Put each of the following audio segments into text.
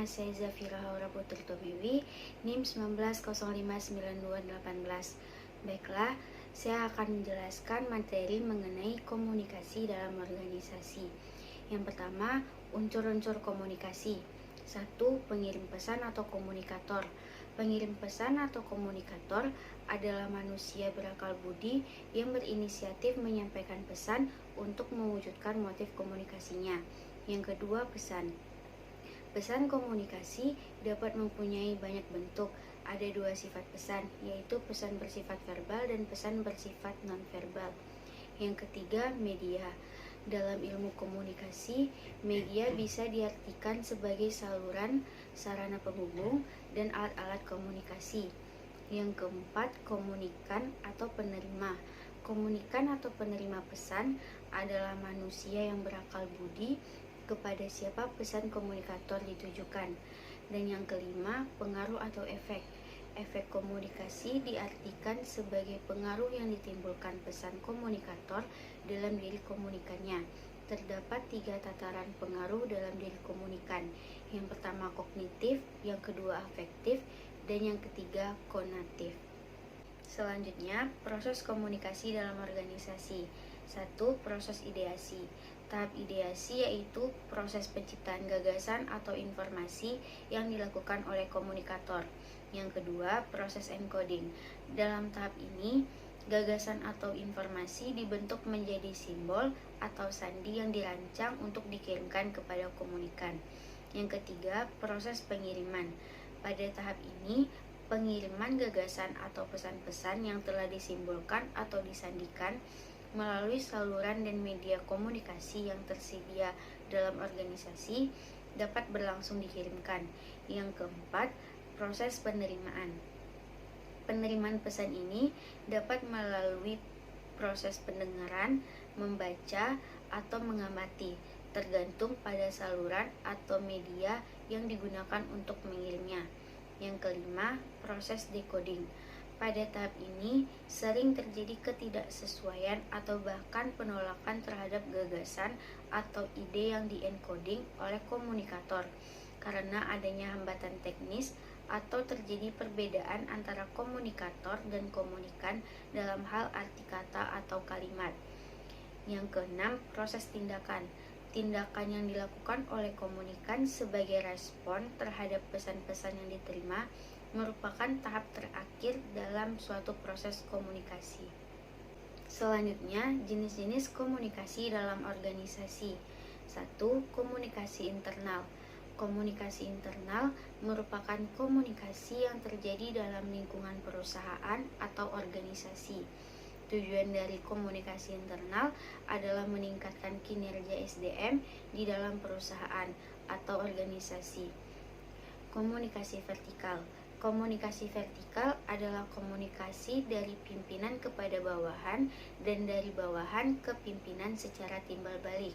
saya Zafira Haura Putri Tomiwi, NIM 19059218. Baiklah, saya akan menjelaskan materi mengenai komunikasi dalam organisasi. Yang pertama, unsur-unsur komunikasi. 1. Pengirim pesan atau komunikator. Pengirim pesan atau komunikator adalah manusia berakal budi yang berinisiatif menyampaikan pesan untuk mewujudkan motif komunikasinya. Yang kedua, pesan. Pesan komunikasi dapat mempunyai banyak bentuk. Ada 2 sifat pesan, yaitu pesan bersifat verbal dan pesan bersifat non-verbal. Yang ketiga, media. Dalam ilmu komunikasi, media bisa diartikan sebagai saluran, sarana penghubung, dan alat-alat komunikasi. Yang keempat, komunikan atau penerima. Komunikan atau penerima pesan adalah manusia yang berakal budi kepada siapa pesan komunikator ditujukan. Dan yang kelima, pengaruh atau efek. Efek komunikasi diartikan sebagai pengaruh yang ditimbulkan pesan komunikator dalam diri komunikannya. Terdapat 3 tataran pengaruh dalam diri komunikan. Yang pertama kognitif, yang kedua afektif, dan yang ketiga konatif. Selanjutnya, proses komunikasi dalam organisasi. 1. Proses ideasi. Tahap ideasi yaitu proses penciptaan gagasan atau informasi yang dilakukan oleh komunikator. Yang kedua, proses encoding. Dalam tahap ini, gagasan atau informasi dibentuk menjadi simbol atau sandi yang dirancang untuk dikirimkan kepada komunikan. Yang ketiga, proses pengiriman. Pada tahap ini, pengiriman gagasan atau pesan-pesan yang telah disimbolkan atau disandikan melalui saluran dan media komunikasi yang tersedia dalam organisasi dapat berlangsung dikirimkan. Yang keempat, proses penerimaan. Penerimaan pesan ini dapat melalui proses pendengaran, membaca, atau mengamati, tergantung pada saluran atau media yang digunakan untuk mengirimnya. Yang kelima, proses decoding. Pada tahap ini, sering terjadi ketidaksesuaian atau bahkan penolakan terhadap gagasan atau ide yang diencoding oleh komunikator karena adanya hambatan teknis atau terjadi perbedaan antara komunikator dan komunikan dalam hal arti kata atau kalimat. Yang keenam, proses tindakan. Tindakan yang dilakukan oleh komunikan sebagai respon terhadap pesan-pesan yang diterima merupakan tahap terakhir dalam suatu proses komunikasi. Selanjutnya, jenis-jenis komunikasi dalam organisasi. 1. Komunikasi internal. Komunikasi internal merupakan komunikasi yang terjadi dalam lingkungan perusahaan atau organisasi. Tujuan dari komunikasi internal adalah meningkatkan kinerja SDM di dalam perusahaan atau organisasi. Komunikasi vertikal. Komunikasi vertikal adalah komunikasi dari pimpinan kepada bawahan dan dari bawahan ke pimpinan secara timbal balik.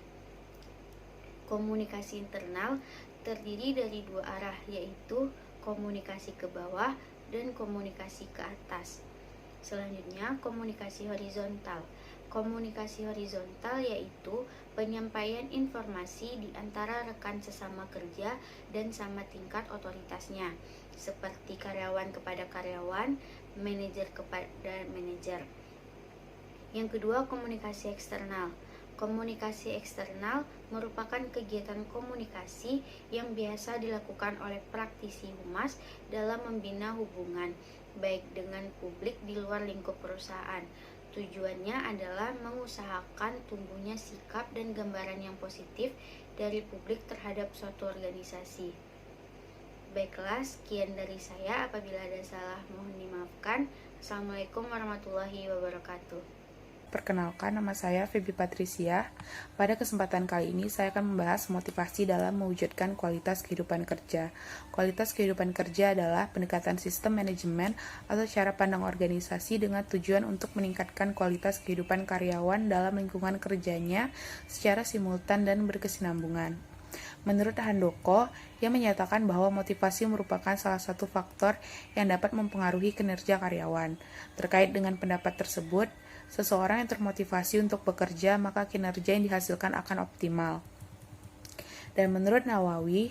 Komunikasi internal terdiri dari 2 arah, yaitu komunikasi ke bawah dan komunikasi ke atas. Selanjutnya, komunikasi horizontal. Komunikasi horizontal yaitu penyampaian informasi di antara rekan sesama kerja dan sama tingkat otoritasnya, seperti karyawan kepada karyawan, manajer kepada manajer. Yang kedua, komunikasi eksternal. Komunikasi eksternal merupakan kegiatan komunikasi yang biasa dilakukan oleh praktisi humas dalam membina hubungan baik dengan publik di luar lingkup perusahaan. Tujuannya adalah mengusahakan tumbuhnya sikap dan gambaran yang positif dari publik terhadap suatu organisasi. Baiklah, sekian dari saya. Apabila ada salah, mohon dimaafkan. Assalamualaikum warahmatullahi wabarakatuh. Perkenalkan, nama saya Feby Patricia. Pada kesempatan kali ini, saya akan membahas motivasi dalam mewujudkan kualitas kehidupan kerja. Kualitas kehidupan kerja adalah pendekatan sistem manajemen atau cara pandang organisasi dengan tujuan untuk meningkatkan kualitas kehidupan karyawan dalam lingkungan kerjanya secara simultan dan berkesinambungan. Menurut Handoko, ia menyatakan bahwa motivasi merupakan salah satu faktor yang dapat mempengaruhi kinerja karyawan. Terkait dengan pendapat tersebut, seseorang yang termotivasi untuk bekerja, maka kinerja yang dihasilkan akan optimal. Dan menurut Nawawi,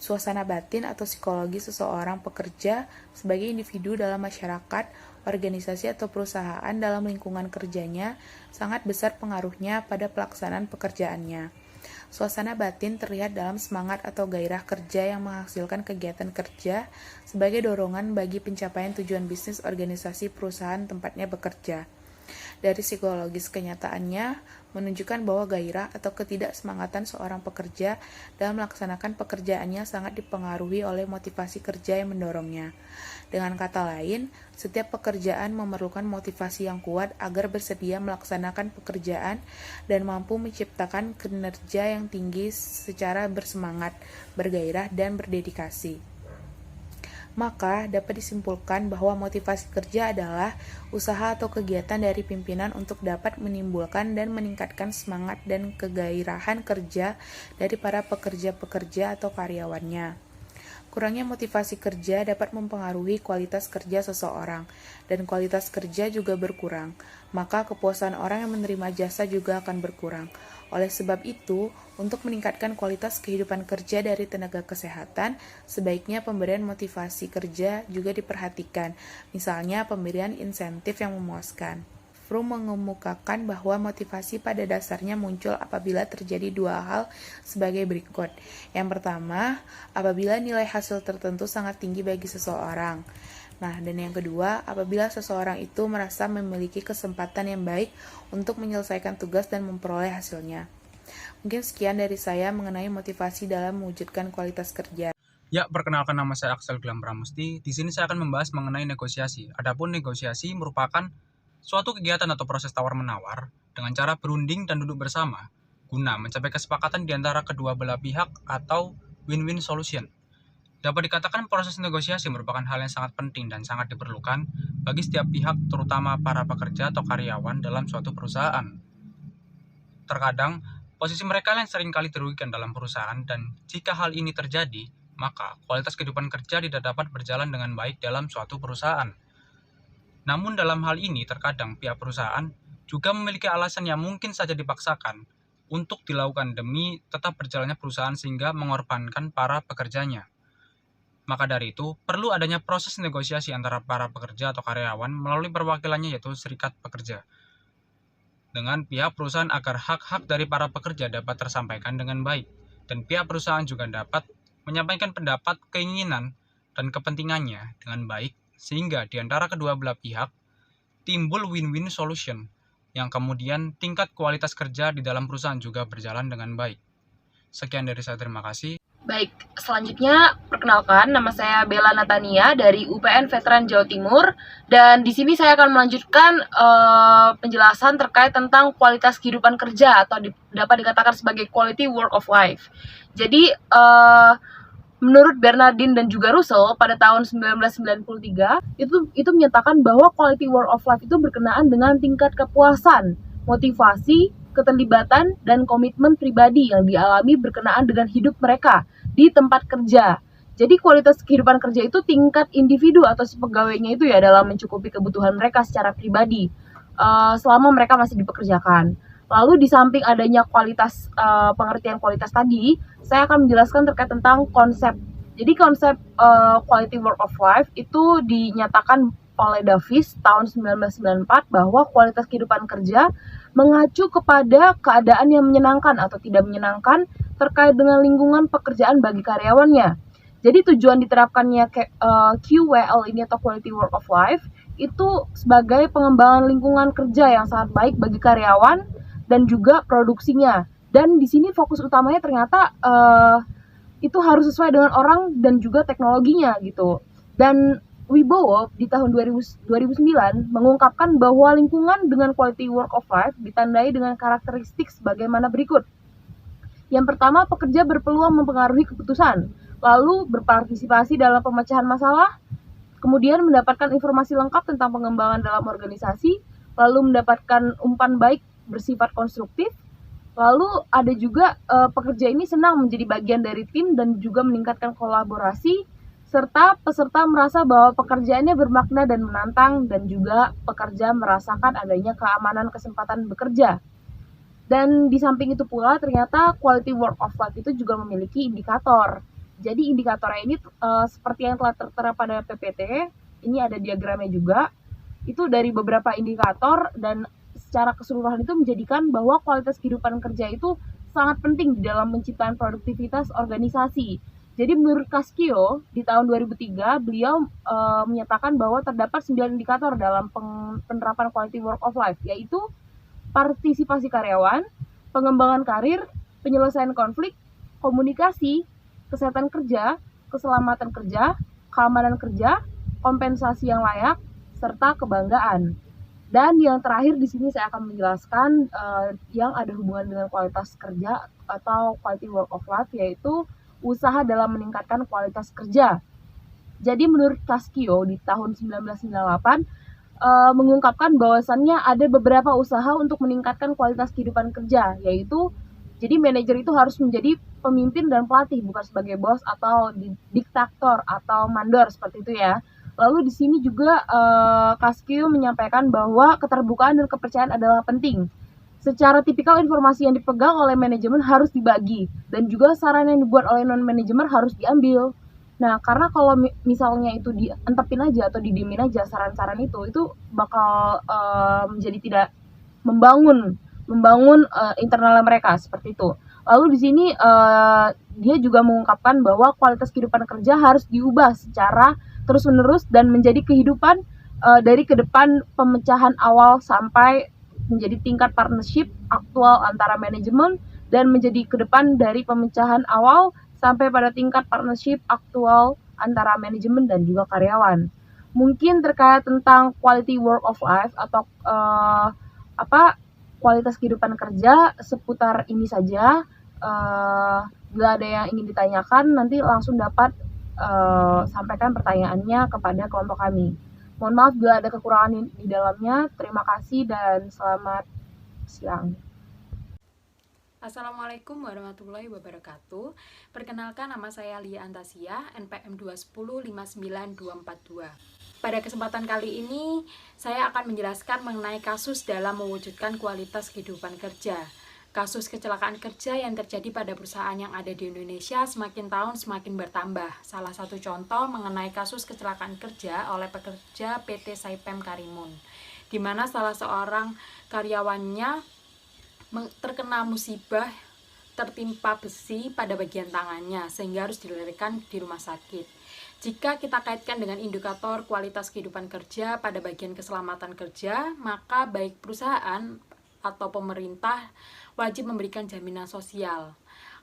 suasana batin atau psikologi seseorang pekerja sebagai individu dalam masyarakat, organisasi atau perusahaan dalam lingkungan kerjanya sangat besar pengaruhnya pada pelaksanaan pekerjaannya. Suasana batin terlihat dalam semangat atau gairah kerja yang menghasilkan kegiatan kerja sebagai dorongan bagi pencapaian tujuan bisnis organisasi perusahaan tempatnya bekerja. Dari psikologis kenyataannya menunjukkan bahwa gairah atau ketidaksemangatan seorang pekerja dalam melaksanakan pekerjaannya sangat dipengaruhi oleh motivasi kerja yang mendorongnya. Dengan kata lain, setiap pekerjaan memerlukan motivasi yang kuat agar bersedia melaksanakan pekerjaan dan mampu menciptakan kinerja yang tinggi secara bersemangat, bergairah, dan berdedikasi. Maka dapat disimpulkan bahwa motivasi kerja adalah usaha atau kegiatan dari pimpinan untuk dapat menimbulkan dan meningkatkan semangat dan kegairahan kerja dari para pekerja-pekerja atau karyawannya. Kurangnya motivasi kerja dapat mempengaruhi kualitas kerja seseorang, dan kualitas kerja juga berkurang, maka kepuasan orang yang menerima jasa juga akan berkurang. Oleh sebab itu, untuk meningkatkan kualitas kehidupan kerja dari tenaga kesehatan, sebaiknya pemberian motivasi kerja juga diperhatikan, misalnya pemberian insentif yang memuaskan. Fromm mengemukakan bahwa motivasi pada dasarnya muncul apabila terjadi dua hal sebagai berikut. Yang pertama, apabila nilai hasil tertentu sangat tinggi bagi seseorang. Nah, dan yang kedua, apabila seseorang itu merasa memiliki kesempatan yang baik untuk menyelesaikan tugas dan memperoleh hasilnya. Mungkin sekian dari saya mengenai motivasi dalam mewujudkan kualitas kerja. Ya, perkenalkan, nama saya Axel Gilang Pramusti. Di sini saya akan membahas mengenai negosiasi. Adapun negosiasi merupakan suatu kegiatan atau proses tawar-menawar dengan cara berunding dan duduk bersama guna mencapai kesepakatan di antara kedua belah pihak atau win-win solution. Dapat dikatakan proses negosiasi merupakan hal yang sangat penting dan sangat diperlukan bagi setiap pihak, terutama para pekerja atau karyawan dalam suatu perusahaan. Terkadang, posisi mereka yang seringkali dirugikan dalam perusahaan, dan jika hal ini terjadi, maka kualitas kehidupan kerja tidak dapat berjalan dengan baik dalam suatu perusahaan. Namun dalam hal ini terkadang pihak perusahaan juga memiliki alasan yang mungkin saja dipaksakan untuk dilakukan demi tetap berjalannya perusahaan sehingga mengorbankan para pekerjanya. Maka dari itu, perlu adanya proses negosiasi antara para pekerja atau karyawan melalui perwakilannya yaitu serikat pekerja dengan pihak perusahaan agar hak-hak dari para pekerja dapat tersampaikan dengan baik, dan pihak perusahaan juga dapat menyampaikan pendapat, keinginan, dan kepentingannya dengan baik, sehingga di antara kedua belah pihak timbul win-win solution, yang kemudian tingkat kualitas kerja di dalam perusahaan juga berjalan dengan baik. Sekian dari saya, terima kasih. Baik, selanjutnya perkenalkan, nama saya Bella Natania dari UPN Veteran Jawa Timur, dan di sini saya akan melanjutkan penjelasan terkait tentang kualitas kehidupan kerja atau dapat dikatakan sebagai quality work of life. Jadi menurut Bernardin dan juga Russell pada tahun 1993 itu menyatakan bahwa quality work of life itu berkenaan dengan tingkat kepuasan, motivasi, keterlibatan, dan komitmen pribadi yang dialami berkenaan dengan hidup mereka di tempat kerja. Jadi kualitas kehidupan kerja itu tingkat individu atau si pegawainya itu ya dalam mencukupi kebutuhan mereka secara pribadi selama mereka masih dipekerjakan. Lalu di samping adanya kualitas pengertian kualitas tadi, saya akan menjelaskan terkait tentang konsep. Jadi konsep quality work of life itu dinyatakan oleh Davis tahun 1994 bahwa kualitas kehidupan kerja mengacu kepada keadaan yang menyenangkan atau tidak menyenangkan terkait dengan lingkungan pekerjaan bagi karyawannya. Jadi tujuan diterapkannya QWL ini atau quality work of life itu sebagai pengembangan lingkungan kerja yang sangat baik bagi karyawan dan juga produksinya. Dan di sini fokus utamanya ternyata itu harus sesuai dengan orang dan juga teknologinya gitu. Dan Wibowo di tahun 2009 mengungkapkan bahwa lingkungan dengan quality work of life ditandai dengan karakteristik sebagaimana berikut. Yang pertama, pekerja berpeluang mempengaruhi keputusan, lalu berpartisipasi dalam pemecahan masalah, kemudian mendapatkan informasi lengkap tentang pengembangan dalam organisasi, lalu mendapatkan umpan baik bersifat konstruktif, lalu ada juga pekerja ini senang menjadi bagian dari tim dan juga meningkatkan kolaborasi, serta peserta merasa bahwa pekerjaannya bermakna dan menantang, dan juga pekerja merasakan adanya keamanan kesempatan bekerja. Dan di samping itu pula ternyata quality work of life itu juga memiliki indikator. Jadi indikatornya ini seperti yang telah tertera pada PPT, ini ada diagramnya juga. Itu dari beberapa indikator dan secara keseluruhan itu menjadikan bahwa kualitas kehidupan kerja itu sangat penting di dalam menciptakan produktivitas organisasi. Jadi menurut Kaskio, di tahun 2003, beliau menyatakan bahwa terdapat 9 indikator dalam penerapan quality work of life, yaitu partisipasi karyawan, pengembangan karir, penyelesaian konflik, komunikasi, kesehatan kerja, keselamatan kerja, keamanan kerja, kompensasi yang layak, serta kebanggaan. Dan yang terakhir di sini saya akan menjelaskan yang ada hubungan dengan kualitas kerja atau quality work of life, yaitu usaha dalam meningkatkan kualitas kerja. Jadi menurut Kaskio di tahun 1998 mengungkapkan bahwasannya ada beberapa usaha untuk meningkatkan kualitas kehidupan kerja, yaitu jadi manajer itu harus menjadi pemimpin dan pelatih, bukan sebagai bos atau diktator atau mandor seperti itu ya. Lalu di sini juga Kaskio menyampaikan bahwa keterbukaan dan kepercayaan adalah penting. Secara tipikal informasi yang dipegang oleh manajemen harus dibagi dan juga saran yang dibuat oleh non-manajemen harus diambil. Nah, karena kalau misalnya itu diantepin aja atau didiemin aja saran-saran itu bakal menjadi tidak membangun internalnya mereka seperti itu. Lalu di sini dia juga mengungkapkan bahwa kualitas kehidupan kerja harus diubah secara terus-menerus dan menjadi kehidupan dari ke depan pemecahan awal sampai menjadi tingkat partnership aktual antara manajemen dan menjadi ke depan dari pemecahan awal sampai pada tingkat partnership aktual antara manajemen dan juga karyawan. Mungkin terkait tentang quality work of life atau kualitas kehidupan kerja seputar ini saja. Bila ada yang ingin ditanyakan, nanti langsung dapat sampaikan pertanyaannya kepada kelompok kami. Mohon maaf bila ada kekurangan di dalamnya. Terima kasih dan selamat siang. Assalamualaikum warahmatullahi wabarakatuh. Perkenalkan, nama saya Lia Antasia, NPM 210594242. Pada kesempatan kali ini, saya akan menjelaskan mengenai kasus dalam mewujudkan kualitas kehidupan kerja. Kasus kecelakaan kerja yang terjadi pada perusahaan yang ada di Indonesia semakin tahun semakin bertambah. Salah satu contoh mengenai kasus kecelakaan kerja oleh pekerja PT Saipem Karimun, di mana salah seorang karyawannya terkena musibah tertimpa besi pada bagian tangannya sehingga harus dilarikan di rumah sakit. Jika kita kaitkan dengan indikator kualitas kehidupan kerja pada bagian keselamatan kerja, maka baik perusahaan atau pemerintah wajib memberikan jaminan sosial.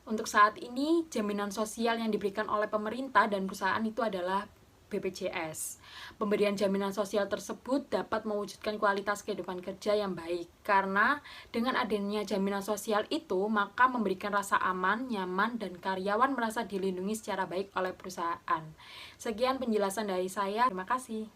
Untuk saat ini, jaminan sosial yang diberikan oleh pemerintah dan perusahaan itu adalah BPJS. Pemberian jaminan sosial tersebut dapat mewujudkan kualitas kehidupan kerja yang baik, karena dengan adanya jaminan sosial itu, maka memberikan rasa aman, nyaman, dan karyawan merasa dilindungi secara baik oleh perusahaan. Sekian penjelasan dari saya. Terima kasih.